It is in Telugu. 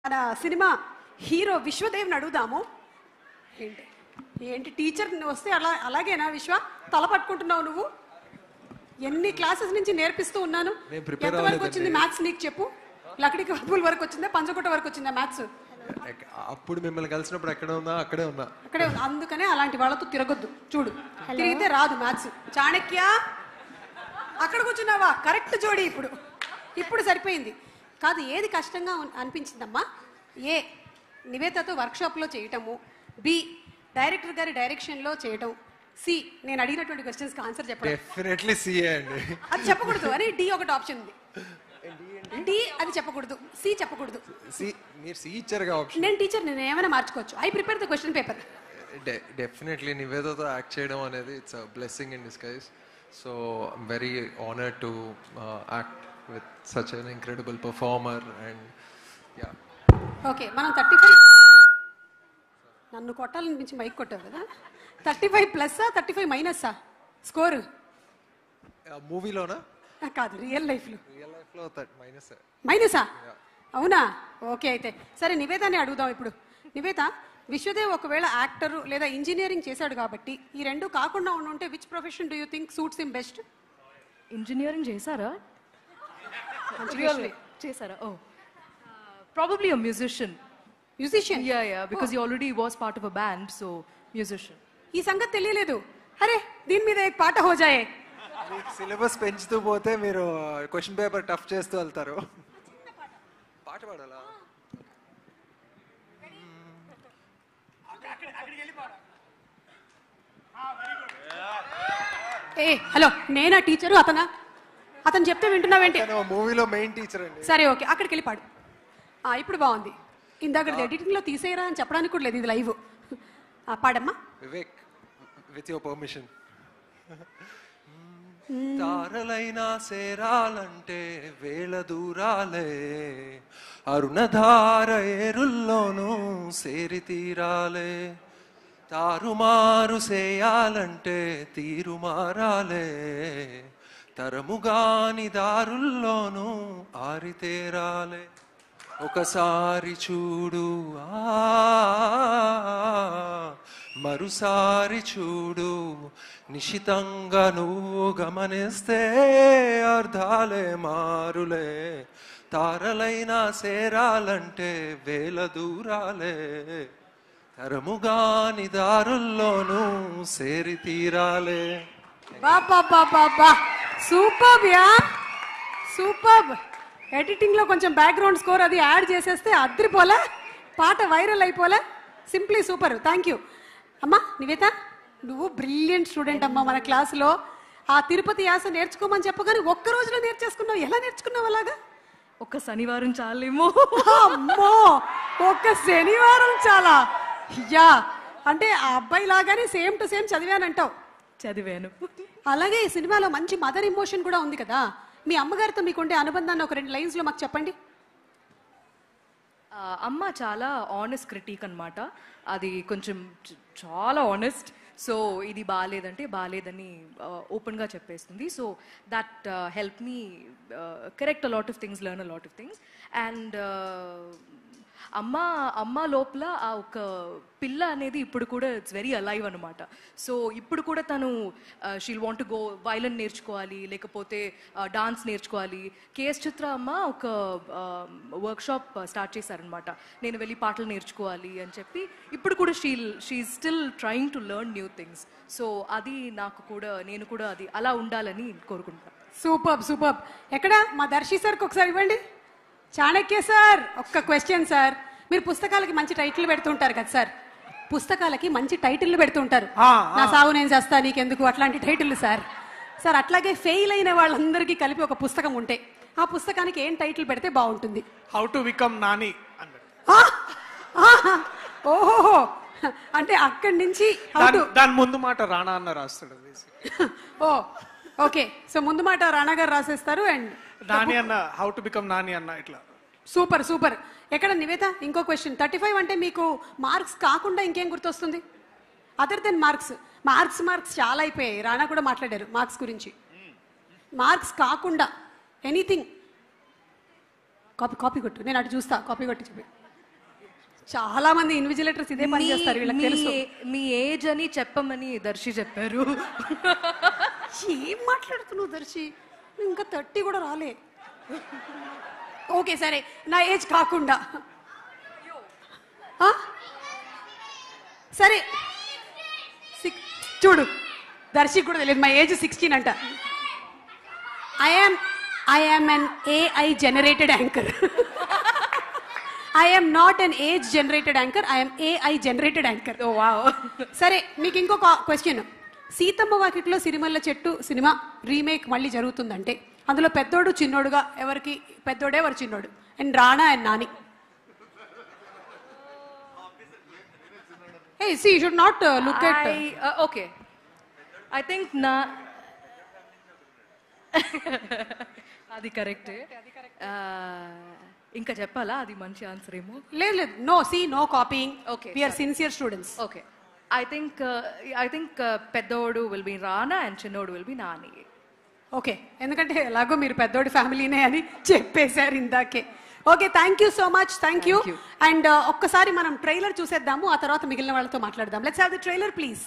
మన సినిమా హీరో విశ్వదేవ్ని అడుగుదాము. ఏంటి ఏంటి టీచర్ వస్తే అలాగేనా విశ్వ? తల పట్టుకుంటున్నావు నువ్వు? ఎన్ని క్లాసెస్ నుంచి నేర్పిస్తూ ఉన్నాను. ఎంతవరకు వచ్చింది మ్యాథ్స్ నీకు చెప్పు? లకడి కబుల్ వరకు వచ్చిందా, పంచకోట వరకు వచ్చిందా మ్యాథ్స్? అప్పుడు మిమ్మల్ని కలిసినప్పుడు ఎక్కడ ఉన్నా అక్కడే ఉన్నా. అందుకనే అలాంటి వాళ్ళతో తిరగొద్దు. చూడు, తిరిగితే రాదు మ్యాథ్స్. చాణక్య అక్కడ కూర్చున్నావా? కరెక్ట్ జోడి. ఇప్పుడు సరిపోయింది. కాదు, ఏది కష్టంగా అనిపించిందమ్మా? ఏ నివేతతో వర్క్షాప్లో చేయటము, బి డైరెక్టర్ గారి డైరెక్షన్లో చేయటం, సి నేను అడిగినటువంటి క్వశ్చన్స్కి ఆన్సర్ చెప్పండి. డెఫినెట్లీ సి అండి. అది చెప్పకూడదు అని డి ఒకటి ఆప్షన్ ఉంది. డి అది చెప్పకూడదు, సి చెప్పకూడదు. మీరు సి ఇచ్చారుగా ఆప్షన్. నేను టీచర్, నేను ఏమైనా మార్చుకోవచ్చు. I prepare the question paper. Definitely నివేదతో యాక్ట్ చేయడం అనేది it's a blessing in disguise. So I'm very honoured to act with such an incredible performer. And yeah, okay, మనం 35 నన్ను కొట్టాలనిపించి మైక్ కొట్టావు కదా. 35 ప్లస్సా 35 మైనస్సా స్కోరు? మూవీలోనా? కాదు, రియల్ లైఫ్లో. మైనసా? అవునా? ఓకే, అయితే సరే నివేదాన్ని అడుగుదాం ఇప్పుడు. నివేద, విశ్వదేవ్ ఒకవేళ యాక్టరు లేదా ఇంజనీరింగ్ చేశాడు కాబట్టి ఈ రెండు కాకుండా ఉంటే which profession do you think suits him best? Engineering చేశారా? చేశారా? Oh, probably a musician. Musician? Yeah, because he already was part of a band, so musician. ఈ సంగతి తెలియలేదు. అరే దీని మీద एक పాట हो जाए. సిలబస్ పెంచుతూ పోతే మీరు క్వశ్చన్ పేపర్ టఫ్ చేస్తూ వెళ్తారు. పాట పాడాలా? ఏ హలో, నేనా టీచరు? అతను చెప్తే వింటున్నావేంటి? మూవీలో మెయిన్ టీచర్ అండి. సరే ఓకే, అక్కడికి వెళ్ళి పాడు. ఇప్పుడు బాగుంది. ఇందాక ఎడిటింగ్ లో తీసేయరా అని చెప్పడానికి కూడా లేదు, ఇది లైవ్. పాడమ్మా. Vivek, with your permission. తారలైనా సేరాలంటే వేల దూరాలే, అరుణధార ఏరుల్లోనూ సేరి తీరాలే, తారుమారు చేయాలంటే తీరు మారాలే, తరముగాని దారుల్లోనూ ఆరితేరాలే, ఒకసారి చూడు మరుసారి చూడు, నిశితంగా నువ్వు గమనిస్తే అర్థాలే మారులే, తారలైనా సేరాలంటే వేల దూరాలే, తరముగాని దారుల్లోనూ సేరి తీరాలే. బాబా సూపర్ యా, సూపర్. ఎడిటింగ్ లో కొంచెం బ్యాక్గ్రౌండ్ స్కోర్ అది యాడ్ చేసేస్తే అద్రిపోలే, పాట వైరల్ అయిపోలే. Simply super, thank you. అమ్మా నివేత, నువ్వు బ్రిలియంట్ స్టూడెంట్ అమ్మా. మన క్లాసులో ఆ తిరుపతి యాస నేర్చుకోమని చెప్పగానే ఒక్క రోజులో నేర్చేసుకున్నావు. ఎలా నేర్చుకున్నావు అలాగా? ఒక్క శనివారం చాలేమో. అమ్మో, ఒక్క శనివారం చాలా? యా, అంటే ఆ అబ్బాయి లాగానే సేమ్ టు సేమ్ చదివానంటావు? చదివాను. అలాగే ఈ సినిమాలో మంచి మదర్ ఎమోషన్ కూడా ఉంది కదా. మీ అమ్మగారితో మీకుండే అనుబంధాన్ని ఒక 2 లైన్స్ లో మాకు చెప్పండి. అమ్మ చాలా ఆనెస్ట్ క్రిటిక్ అనమాట. అది కొంచెం చాలా ఆనెస్ట్. సో ఇది బాగాలేదంటే బాగాలేదని ఓపెన్గా చెప్పేస్తుంది. So that help me correct a lot of things, learn a lot of things. And అమ్మ లోపల ఆ ఒక పిల్ల అనేది ఇప్పుడు కూడా ఇట్స్ వెరీ అలైవ్ అనమాట. సో ఇప్పుడు కూడా తను షీల్ వాంట్ టు గో వైలన్ నేర్చుకోవాలి, లేకపోతే డాన్స్ నేర్చుకోవాలి. కేఎస్ చిత్ర అమ్మ ఒక వర్క్షాప్ స్టార్ట్ చేశారనమాట, నేను వెళ్ళి పాటలు నేర్చుకోవాలి అని చెప్పి. ఇప్పుడు కూడా she still trying to learn new things. So అది నాకు కూడా, నేను కూడా అది అలా ఉండాలని కోరుకుంటాను. Super super. ఎక్కడ మా దర్శి సార్కి ఒకసారి ఇవ్వండి. చాణక్య సార్, ఒక్క క్వశ్చన్ సార్. మీరు పుస్తకాలకి మంచి టైటిల్ పెడుతుంటారు కదా సార్, పుస్తకాలకి మంచి టైటిల్ పెడుతుంటారు. నా సాగు నేను చేస్తా నీకెందుకు, అట్లాంటి టైటిల్ సార్. సార్ అట్లాగే ఫెయిల్ అయిన వాళ్ళందరికీ కలిపి ఒక పుస్తకం ఉంటే ఆ పుస్తకానికి ఏం టైటిల్ పెడితే బాగుంటుంది? How to become Nani. ఓహో, అంటే అక్కడి నుంచి దాని ముందు మాట రాణా అన్న రాస్తాడు. ఓ ఓకే, సో ముందు మాట రాణా గారు రాసేస్తారు అండ్ నాని అన్న హౌ టు బికమ్ నాని అన్న ఇట్లా. Super super. ఎక్కడ నివేత, ఇంకో క్వశ్చన్. 35 అంటే మీకు మార్క్స్ కాకుండా ఇంకేం గుర్తొస్తుంది అదర్ దెన్ మార్క్స్? మార్క్స్ చాలా అయిపోయాయి. రాణా కూడా మాట్లాడారు మార్క్స్ గురించి. మార్క్స్ కాకుండా ఎనీథింగ్. కాపీ కొట్టు, నేను అటు చూస్తా. కాపీ కొట్టి చెప్పి చాలా మంది ఇన్విజిలేటర్స్ ఇదే పని చేస్తారు, వీళ్ళకి తెలుసు. మీ ఏజ్ అని చెప్పమని దర్శి చెప్పారు. ఏం మాట్లాడుతున్నావు దర్శి, ఇంకా 30 కూడా రాలే. ఓకే సరే, నా ఏజ్ కాకుండా ఆ? సరే చూడు, దర్శికి కూడా తెలియదు మా ఏజ్ 16 అంట. I am an AI generated anchor. I am not an age generated anchor, I am AI generated anchor. Oh wow. సరే మీకు ఇంకొక క్వశ్చన్. సీతమ్మ వాకిట్లో సిరిమల్ల చెట్టు సినిమా రీమేక్ మళ్ళీ జరుగుతుందంటే అందులో పెద్దోడు చిన్నోడుగా ఎవరికి పెద్దోడే ఎవరు చిన్నోడు? And Rana and Nani. Hey, see, you should not look at... Okay. I think అది కరెక్ట్. ఇంకా చెప్పాలా? అది మంచి ఆన్సర్ ఏమో. లేదు no, see, no copying. Okay, we are sincere students. Okay, I think పెద్దోడు విల్ బి రానా అండ్ చిన్నోడు విల్ బి నాని. ఓకే, ఎందుకంటే ఎలాగో మీరు పెద్దోడి ఫ్యామిలీనే అని చెప్పేశారు ఇందాకే. Okay, thank you so much, thank you. And ఒక్కసారి మనం ట్రైలర్ చూసేద్దాము, ఆ తర్వాత మిగిలిన వాళ్ళతో మాట్లాడదాం. Let's have the trailer please.